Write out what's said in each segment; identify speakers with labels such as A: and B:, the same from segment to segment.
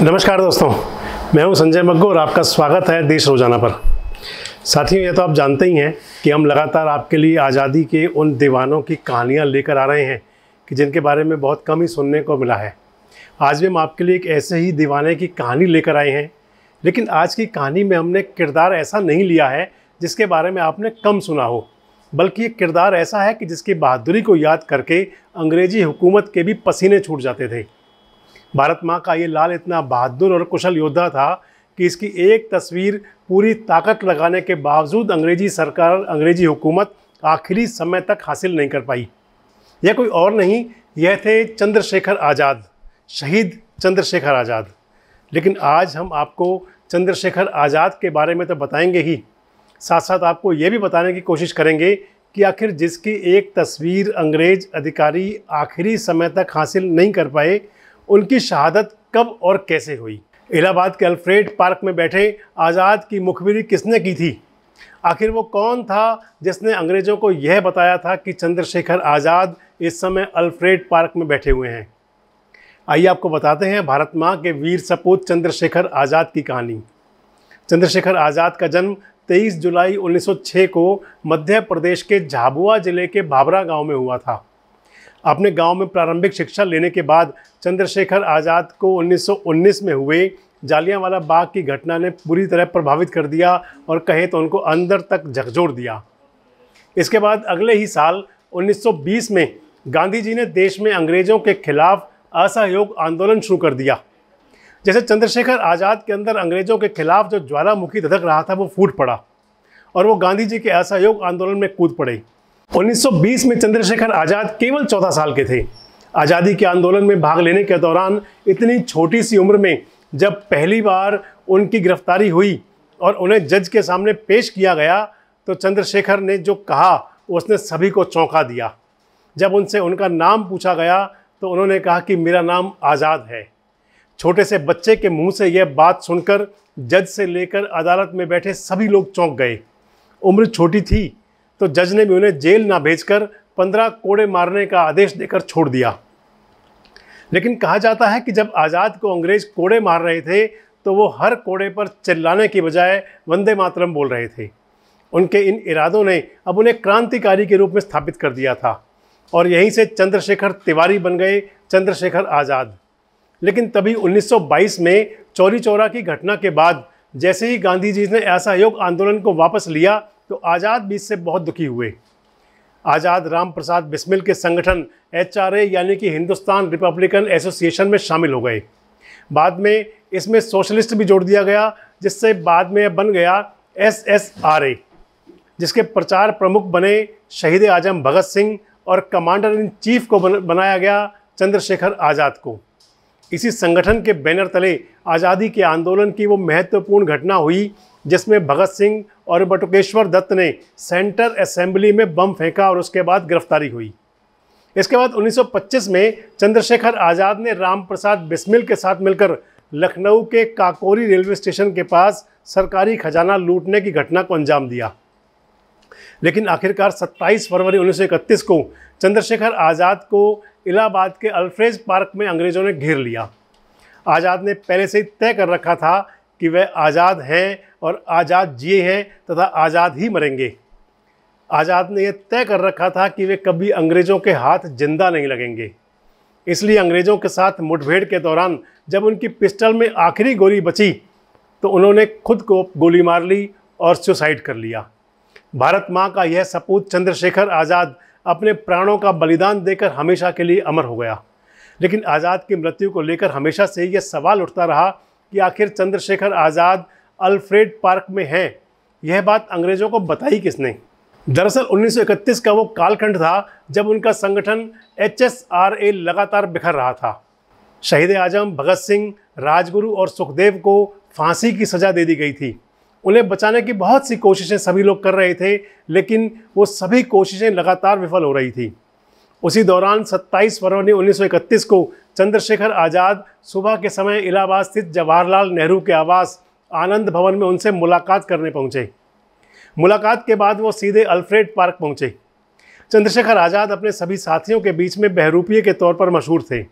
A: नमस्कार दोस्तों, मैं हूं संजय मग्गू और आपका स्वागत है देश रोजाना पर। साथियों, ये तो आप जानते ही हैं कि हम लगातार आपके लिए आज़ादी के उन दीवानों की कहानियां लेकर आ रहे हैं कि जिनके बारे में बहुत कम ही सुनने को मिला है। आज भी हम आपके लिए एक ऐसे ही दीवाने की कहानी लेकर आए हैं, लेकिन आज की कहानी में हमने किरदार ऐसा नहीं लिया है जिसके बारे में आपने कम सुना हो, बल्कि एक किरदार ऐसा है कि जिसकी बहादुरी को याद करके अंग्रेजी हुकूमत के भी पसीने छूट जाते थे। भारत माँ का ये लाल इतना बहादुर और कुशल योद्धा था कि इसकी एक तस्वीर पूरी ताकत लगाने के बावजूद अंग्रेजी सरकार, अंग्रेजी हुकूमत आखिरी समय तक हासिल नहीं कर पाई। यह कोई और नहीं, यह थे चंद्रशेखर आज़ाद, शहीद चंद्रशेखर आज़ाद। लेकिन आज हम आपको चंद्रशेखर आज़ाद के बारे में तो बताएंगे ही, साथ साथ आपको ये भी बताने की कोशिश करेंगे कि आखिर जिसकी एक तस्वीर अंग्रेज अधिकारी आखिरी समय तक हासिल नहीं कर पाए, उनकी शहादत कब और कैसे हुई। इलाहाबाद के अल्फ्रेड पार्क में बैठे आज़ाद की मुखबिरी किसने की थी? आखिर वो कौन था जिसने अंग्रेज़ों को यह बताया था कि चंद्रशेखर आज़ाद इस समय अल्फ्रेड पार्क में बैठे हुए हैं? आइए आपको बताते हैं भारत माँ के वीर सपूत चंद्रशेखर आज़ाद की कहानी। चंद्रशेखर आज़ाद का जन्म 23 जुलाई 1906 को मध्य प्रदेश के झाबुआ जिले के बाबरा गांव में हुआ था। अपने गांव में प्रारंभिक शिक्षा लेने के बाद चंद्रशेखर आज़ाद को 1919 में हुए जालियांवाला बाग की घटना ने पूरी तरह प्रभावित कर दिया और कहें तो उनको अंदर तक झकझोर दिया। इसके बाद अगले ही साल 1920 में गांधी जी ने देश में अंग्रेज़ों के खिलाफ असहयोग आंदोलन शुरू कर दिया। जैसे चंद्रशेखर आज़ाद के अंदर अंग्रेज़ों के खिलाफ जो ज्वालामुखी धधक रहा था वो फूट पड़ा और वो गांधी जी के असहयोग आंदोलन में कूद पड़े। 1920 में चंद्रशेखर आज़ाद केवल 14 साल के थे। आज़ादी के आंदोलन में भाग लेने के दौरान इतनी छोटी सी उम्र में जब पहली बार उनकी गिरफ्तारी हुई और उन्हें जज के सामने पेश किया गया तो चंद्रशेखर ने जो कहा उसने सभी को चौंका दिया। जब उनसे उनका नाम पूछा गया तो उन्होंने कहा कि मेरा नाम आज़ाद है। छोटे से बच्चे के मुंह से यह बात सुनकर जज से लेकर अदालत में बैठे सभी लोग चौंक गए। उम्र छोटी थी तो जज ने भी उन्हें जेल ना भेजकर 15 कोड़े मारने का आदेश देकर छोड़ दिया। लेकिन कहा जाता है कि जब आज़ाद को अंग्रेज कोड़े मार रहे थे तो वो हर कोड़े पर चिल्लाने की बजाय वंदे मातरम बोल रहे थे। उनके इन इरादों ने अब उन्हें क्रांतिकारी के रूप में स्थापित कर दिया था और यहीं से चंद्रशेखर तिवारी बन गए चंद्रशेखर आज़ाद। लेकिन तभी 1922 में चौरी चौरा की घटना के बाद जैसे ही गांधी जी ने असहयोग आंदोलन को वापस लिया तो आज़ाद भी इससे बहुत दुखी हुए। आज़ाद राम प्रसाद बिस्मिल के संगठन HRA यानी कि हिंदुस्तान रिपब्लिकन एसोसिएशन में शामिल हो गए। बाद में इसमें सोशलिस्ट भी जोड़ दिया गया, जिससे बाद में बन गया SSRA, जिसके प्रचार प्रमुख बने शहीद आजम भगत सिंह और कमांडर इन चीफ को बनाया गया चंद्रशेखर आज़ाद को। इसी संगठन के बैनर तले आज़ादी के आंदोलन की वो महत्वपूर्ण घटना हुई जिसमें भगत सिंह और बटुकेश्वर दत्त ने सेंटर असेंबली में बम फेंका और उसके बाद गिरफ्तारी हुई। इसके बाद 1925 में चंद्रशेखर आज़ाद ने राम प्रसाद बिस्मिल के साथ मिलकर लखनऊ के काकोरी रेलवे स्टेशन के पास सरकारी खजाना लूटने की घटना को अंजाम दिया। लेकिन आखिरकार 27 फरवरी 1931 को चंद्रशेखर आज़ाद को इलाहाबाद के अल्फ्रेड पार्क में अंग्रेज़ों ने घेर लिया। आज़ाद ने पहले से ही तय कर रखा था कि वह आज़ाद हैं और आज़ाद जिए हैं तथा आज़ाद ही मरेंगे। आज़ाद ने यह तय कर रखा था कि वे कभी अंग्रेज़ों के हाथ जिंदा नहीं लगेंगे। इसलिए अंग्रेज़ों के साथ मुठभेड़ के दौरान जब उनकी पिस्टल में आखिरी गोली बची तो उन्होंने खुद को गोली मार ली और सुसाइड कर लिया। भारत माँ का यह सपूत चंद्रशेखर आज़ाद अपने प्राणों का बलिदान देकर हमेशा के लिए अमर हो गया। लेकिन आज़ाद की मृत्यु को लेकर हमेशा से यह सवाल उठता रहा कि आखिर चंद्रशेखर आज़ाद अल्फ्रेड पार्क में हैं। यह बात अंग्रेज़ों को बताई किसने? दरअसल 1931 का वो कालखंड था जब उनका संगठन HSRA लगातार बिखर रहा था। शहीद आजम भगत सिंह, राजगुरु और सुखदेव को फांसी की सज़ा दे दी गई थी। उन्हें बचाने की बहुत सी कोशिशें सभी लोग कर रहे थे, लेकिन वो सभी कोशिशें लगातार विफल हो रही थी। उसी दौरान 27 फरवरी 1931 को चंद्रशेखर आज़ाद सुबह के समय इलाहाबाद स्थित जवाहरलाल नेहरू के आवास आनंद भवन में उनसे मुलाकात करने पहुंचे। मुलाकात के बाद वो सीधे अल्फ्रेड पार्क पहुंचे। चंद्रशेखर आज़ाद अपने सभी साथियों के बीच में बहरूपिये के तौर पर मशहूर थे।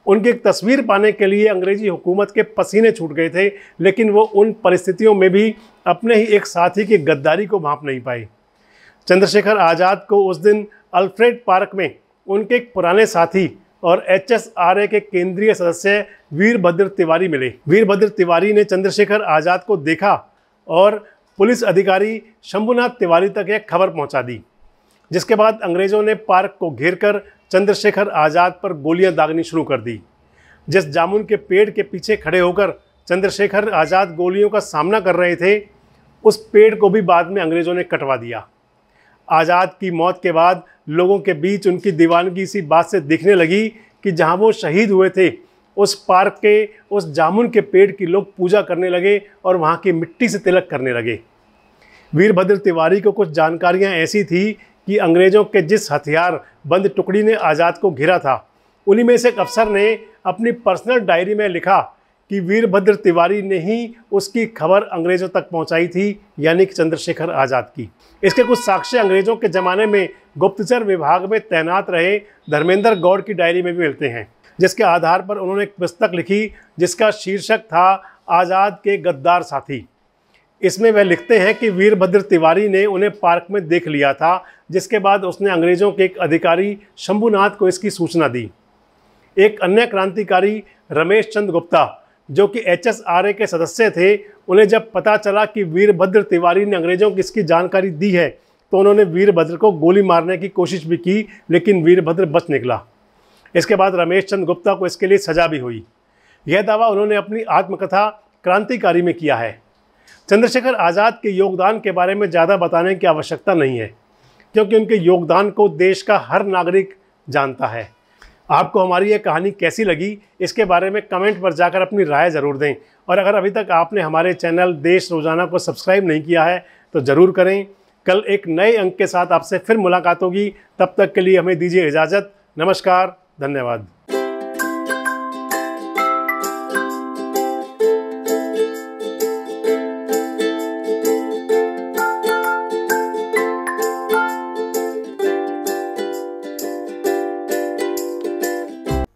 A: उनकी एक तस्वीर पाने के लिए अंग्रेजी हुकूमत के पसीने छूट गए थे, लेकिन वो उन परिस्थितियों में भी अपने ही एक साथी की गद्दारी को भांप नहीं पाए। चंद्रशेखर आज़ाद को उस दिन अल्फ्रेड पार्क में उनके एक पुराने साथी और HSRA के केंद्रीय सदस्य वीरभद्र तिवारी मिले। वीरभद्र तिवारी ने चंद्रशेखर आज़ाद को देखा और पुलिस अधिकारी शंभुनाथ तिवारी तक एक खबर पहुंचा दी, जिसके बाद अंग्रेज़ों ने पार्क को घेरकर चंद्रशेखर आज़ाद पर गोलियां दागनी शुरू कर दी। जिस जामुन के पेड़ के पीछे खड़े होकर चंद्रशेखर आज़ाद गोलियों का सामना कर रहे थे, उस पेड़ को भी बाद में अंग्रेज़ों ने कटवा दिया। आज़ाद की मौत के बाद लोगों के बीच उनकी दीवानगी इसी बात से दिखने लगी कि जहां वो शहीद हुए थे, उस पार्क के उस जामुन के पेड़ की लोग पूजा करने लगे और वहां की मिट्टी से तिलक करने लगे। वीरभद्र तिवारी को कुछ जानकारियां ऐसी थी कि अंग्रेज़ों के जिस हथियार बंद टुकड़ी ने आज़ाद को घेरा था, उन्हीं में से एक अफसर ने अपनी पर्सनल डायरी में लिखा कि वीरभद्र तिवारी ने ही उसकी खबर अंग्रेज़ों तक पहुंचाई थी, यानी कि चंद्रशेखर आज़ाद की। इसके कुछ साक्ष्य अंग्रेज़ों के ज़माने में गुप्तचर विभाग में तैनात रहे धर्मेंद्र गौड़ की डायरी में भी मिलते हैं, जिसके आधार पर उन्होंने एक पुस्तक लिखी जिसका शीर्षक था आज़ाद के गद्दार साथी। इसमें वह लिखते हैं कि वीरभद्र तिवारी ने उन्हें पार्क में देख लिया था, जिसके बाद उसने अंग्रेज़ों के एक अधिकारी शंभुनाथ को इसकी सूचना दी। एक अन्य क्रांतिकारी रमेश चंद्र गुप्ता, जो कि HSRA के सदस्य थे, उन्हें जब पता चला कि वीरभद्र तिवारी ने अंग्रेज़ों को इसकी जानकारी दी है, तो उन्होंने वीरभद्र को गोली मारने की कोशिश भी की, लेकिन वीरभद्र बच निकला। इसके बाद रमेश चंद्र गुप्ता को इसके लिए सज़ा भी हुई। यह दावा उन्होंने अपनी आत्मकथा क्रांतिकारी में किया है। चंद्रशेखर आज़ाद के योगदान के बारे में ज़्यादा बताने की आवश्यकता नहीं है, क्योंकि उनके योगदान को देश का हर नागरिक जानता है। आपको हमारी ये कहानी कैसी लगी, इसके बारे में कमेंट पर जाकर अपनी राय ज़रूर दें। और अगर अभी तक आपने हमारे चैनल देश रोज़ाना को सब्सक्राइब नहीं किया है तो ज़रूर करें। कल एक नए अंक के साथ आपसे फिर मुलाकात होगी। तब तक के लिए हमें दीजिए इजाज़त। नमस्कार, धन्यवाद।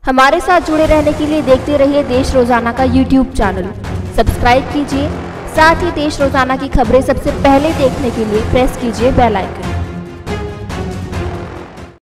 B: हमारे साथ जुड़े रहने के लिए देखते रहिए देश रोजाना का YouTube चैनल। सब्सक्राइब कीजिए, साथ ही देश रोजाना की खबरें सबसे पहले देखने के लिए प्रेस कीजिए बेल आइकन।